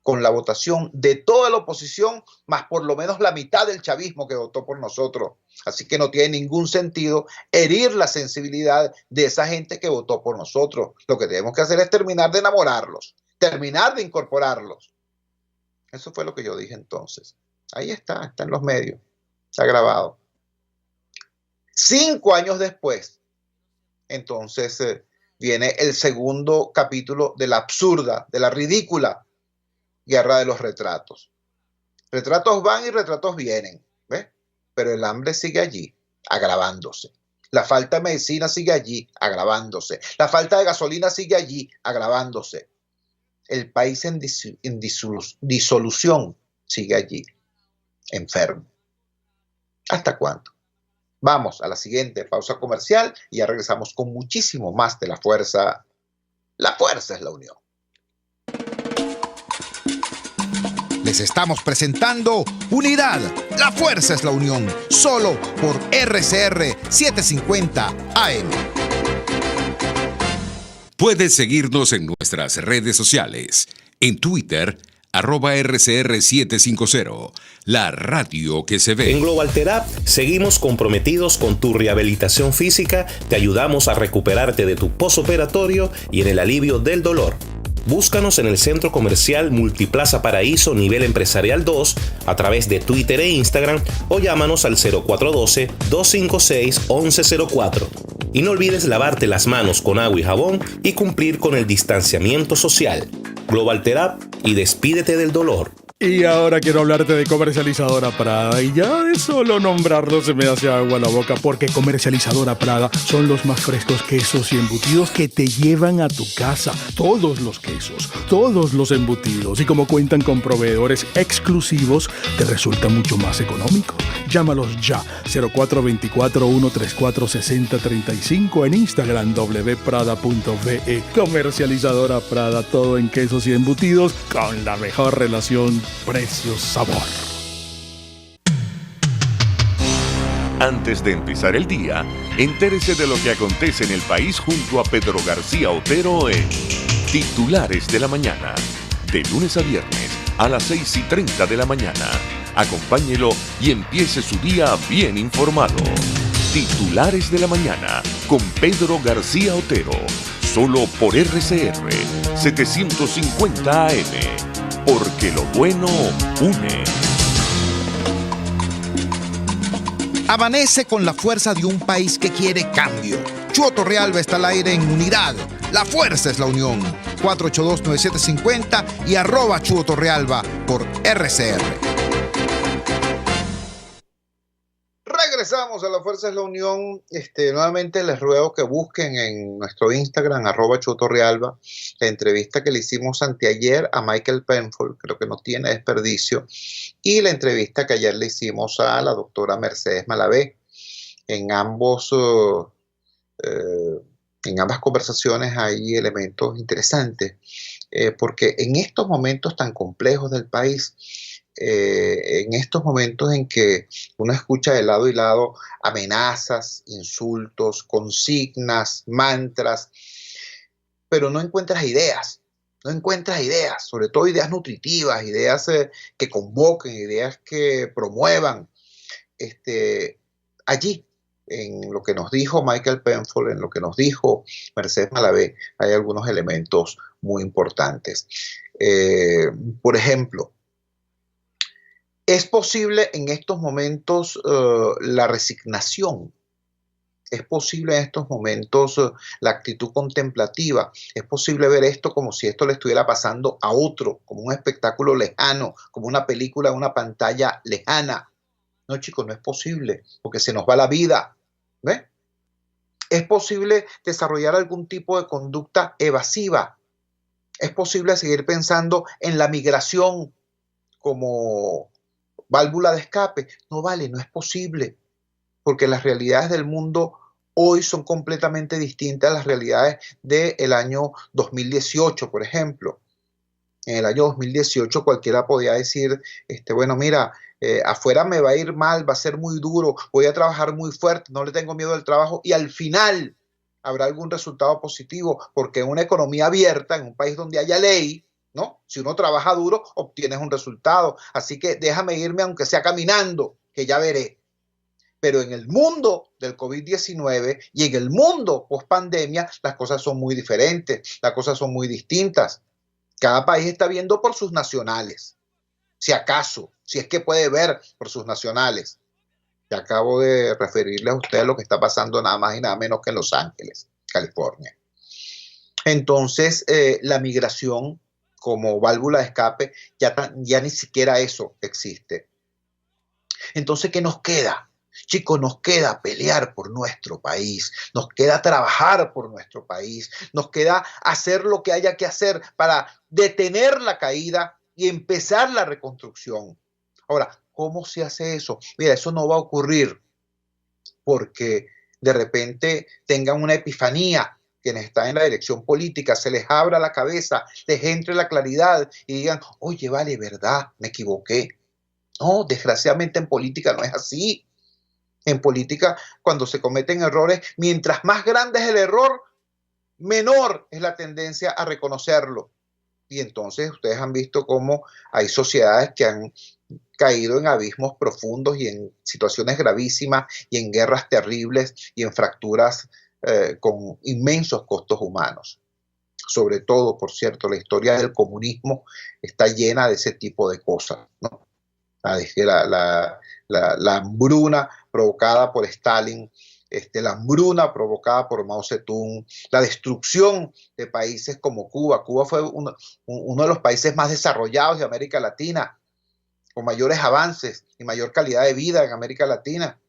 con la votación de toda la oposición, más por lo menos la mitad del chavismo que votó por nosotros. Así que no tiene ningún sentido herir la sensibilidad de esa gente que votó por nosotros. Lo que tenemos que hacer es terminar de enamorarlos, terminar de incorporarlos. Eso fue lo que yo dije entonces. Ahí está en los medios, está grabado. 5 años después, entonces viene el segundo capítulo de la absurda, de la ridícula guerra de los retratos. Retratos van y retratos vienen, ¿ves? Pero el hambre sigue allí, agravándose. La falta de medicina sigue allí, agravándose. La falta de gasolina sigue allí, agravándose. El país en disolución sigue allí, enfermo. ¿Hasta cuándo? Vamos a la siguiente pausa comercial y ya regresamos con muchísimo más de La Fuerza. La fuerza es la unión. Les estamos presentando Unidad. La fuerza es la unión. Solo por RCR 750 AM. Puedes seguirnos en nuestras redes sociales. En Twitter, @RCR750, la radio que se ve. En Global Therapy seguimos comprometidos con tu rehabilitación física, te ayudamos a recuperarte de tu postoperatorio y en el alivio del dolor. Búscanos en el Centro Comercial Multiplaza Paraíso Nivel Empresarial 2 a través de Twitter e Instagram o llámanos al 0412-256-1104. Y no olvides lavarte las manos con agua y jabón y cumplir con el distanciamiento social. Global Therapy y despídete del dolor. Y ahora quiero hablarte de Comercializadora Prada. Y ya de solo nombrarlo se me hace agua la boca, porque Comercializadora Prada son los más frescos quesos y embutidos que te llevan a tu casa. Todos los quesos, todos los embutidos. Y como cuentan con proveedores exclusivos, te resulta mucho más económico. Llámalos ya. 0424-134-6035 en Instagram wprada.ve. Comercializadora Prada, todo en quesos y embutidos con la mejor relación precio-sabor. Antes de empezar el día, entérese de lo que acontece en el país junto a Pedro García Otero en Titulares de la Mañana. De lunes a viernes a las 6:30 de la mañana. Acompáñelo y empiece su día bien informado. Titulares de la Mañana con Pedro García Otero. Solo por RCR 750 AM. Porque lo bueno une. Amanece con la fuerza de un país que quiere cambio. Chuo Torrealba está al aire en Unidad. La fuerza es la unión. 482-9750 y @Chuo Torrealba por RCR. Regresamos a La Fuerza es la Unión. Nuevamente les ruego que busquen en nuestro Instagram, @Chuo Torrealba, la entrevista que le hicimos anteayer a Michael Penfold, creo que no tiene desperdicio, y la entrevista que ayer le hicimos a la doctora Mercedes Malavé. En ambas conversaciones hay elementos interesantes, porque en estos momentos tan complejos del país, en estos momentos en que uno escucha de lado y lado amenazas, insultos, consignas, mantras, pero no encuentras ideas, sobre todo ideas nutritivas, ideas que convoquen, ideas que promuevan. Allí, en lo que nos dijo Michael Penfold, en lo que nos dijo Mercedes Malavé, hay algunos elementos muy importantes. Por ejemplo, ¿es posible en estos momentos la resignación? ¿Es posible en estos momentos la actitud contemplativa? ¿Es posible ver esto como si esto le estuviera pasando a otro, como un espectáculo lejano, como una película en una pantalla lejana? No, chicos, no es posible, porque se nos va la vida. ¿Ve? ¿Es posible desarrollar algún tipo de conducta evasiva? ¿Es posible seguir pensando en la migración como válvula de escape? No vale, no es posible, porque las realidades del mundo hoy son completamente distintas a las realidades del año 2018, por ejemplo. En el año 2018 cualquiera podía decir, bueno, mira, afuera me va a ir mal, va a ser muy duro, voy a trabajar muy fuerte, no le tengo miedo al trabajo y al final habrá algún resultado positivo, porque en una economía abierta, en un país donde haya ley, ¿no? Si uno trabaja duro, obtienes un resultado. Así que déjame irme aunque sea caminando, que ya veré. Pero en el mundo del COVID-19 y en el mundo post-pandemia, las cosas son muy diferentes, las cosas son muy distintas. Cada país está viendo por sus nacionales, si acaso, si es que puede ver por sus nacionales. Ya acabo de referirle a ustedes lo que está pasando nada más y nada menos que en Los Ángeles, California. Entonces, la migración como válvula de escape, ya ni siquiera eso existe. Entonces, ¿qué nos queda? Chicos, nos queda pelear por nuestro país, nos queda trabajar por nuestro país, nos queda hacer lo que haya que hacer para detener la caída y empezar la reconstrucción. Ahora, ¿cómo se hace eso? Mira, eso no va a ocurrir porque de repente tengan una epifanía quienes están en la dirección política, se les abra la cabeza, les entre la claridad y digan, oye, vale, verdad, me equivoqué. No, desgraciadamente en política no es así. En política, cuando se cometen errores, mientras más grande es el error, menor es la tendencia a reconocerlo. Y entonces ustedes han visto cómo hay sociedades que han caído en abismos profundos y en situaciones gravísimas y en guerras terribles y en fracturas con inmensos costos humanos. Sobre todo, por cierto, la historia del comunismo está llena de ese tipo de cosas, ¿no? La hambruna provocada por Stalin, la hambruna provocada por Mao Zedong, la destrucción de países como Cuba. Cuba fue uno de los países más desarrollados de América Latina con mayores avances y mayor calidad de vida en América Latina,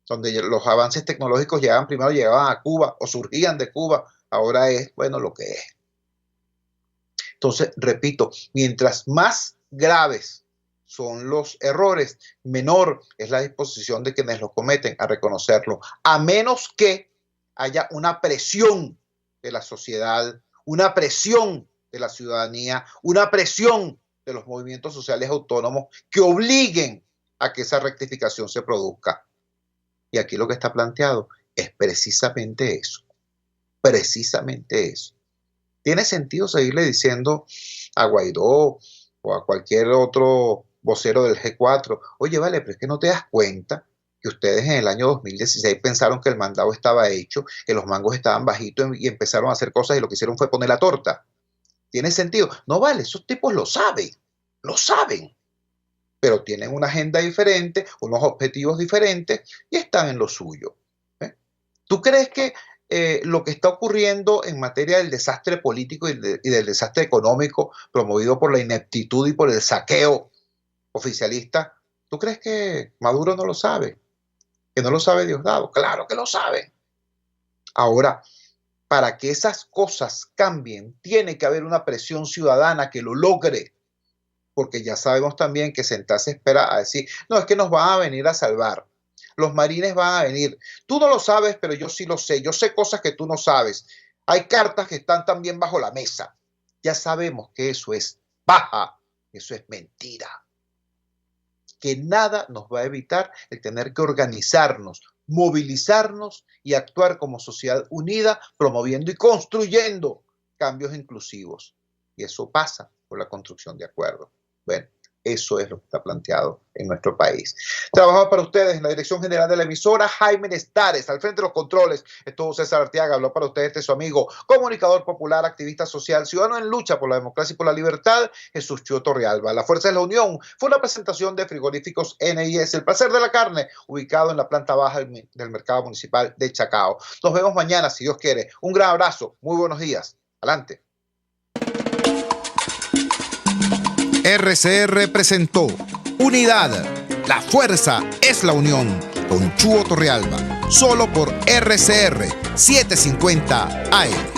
donde los avances tecnológicos primero llegaban a Cuba o surgían de Cuba, ahora es, bueno, lo que es. Entonces, repito, mientras más graves son los errores, menor es la disposición de quienes los cometen a reconocerlo, a menos que haya una presión de la sociedad, una presión de la ciudadanía, una presión de los movimientos sociales autónomos que obliguen a que esa rectificación se produzca. Y aquí lo que está planteado es precisamente eso. Precisamente eso. ¿Tiene sentido seguirle diciendo a Guaidó o a cualquier otro vocero del G4, oye, vale, pero es que no te das cuenta que ustedes en el año 2016 pensaron que el mandado estaba hecho, que los mangos estaban bajitos y empezaron a hacer cosas y lo que hicieron fue poner la torta? ¿Tiene sentido? No vale, esos tipos lo saben, pero tienen una agenda diferente, unos objetivos diferentes y están en lo suyo. ¿Tú crees que lo que está ocurriendo en materia del desastre político y del desastre económico promovido por la ineptitud y por el saqueo oficialista, tú crees que Maduro no lo sabe? ¿Que no lo sabe Diosdado? Claro que lo sabe. Ahora, para que esas cosas cambien, tiene que haber una presión ciudadana que lo logre, porque ya sabemos también que sentarse a esperar a decir, no, es que nos van a venir a salvar. Los marines van a venir. Tú no lo sabes, pero yo sí lo sé. Yo sé cosas que tú no sabes. Hay cartas que están también bajo la mesa. Ya sabemos que eso es paja, eso es mentira. Que nada nos va a evitar el tener que organizarnos, movilizarnos y actuar como sociedad unida, promoviendo y construyendo cambios inclusivos. Y eso pasa por la construcción de acuerdos. Bueno, eso es lo que está planteado en nuestro país. Trabajamos para ustedes en la dirección general de la emisora, Jaime Nestares, al frente de los controles estuvo César Arteaga, habló para ustedes su amigo, comunicador popular, activista social, ciudadano en lucha por la democracia y por la libertad, Jesús Chua Torrealba. La Fuerza de la Unión fue una presentación de Frigoríficos NIS, el placer de la carne, ubicado en la planta baja del mercado municipal de Chacao. Nos vemos mañana, si Dios quiere. Un gran abrazo, muy buenos días. Adelante. RCR presentó Unidad, la fuerza es la unión, con Chua Torrealba, solo por RCR 750 AM.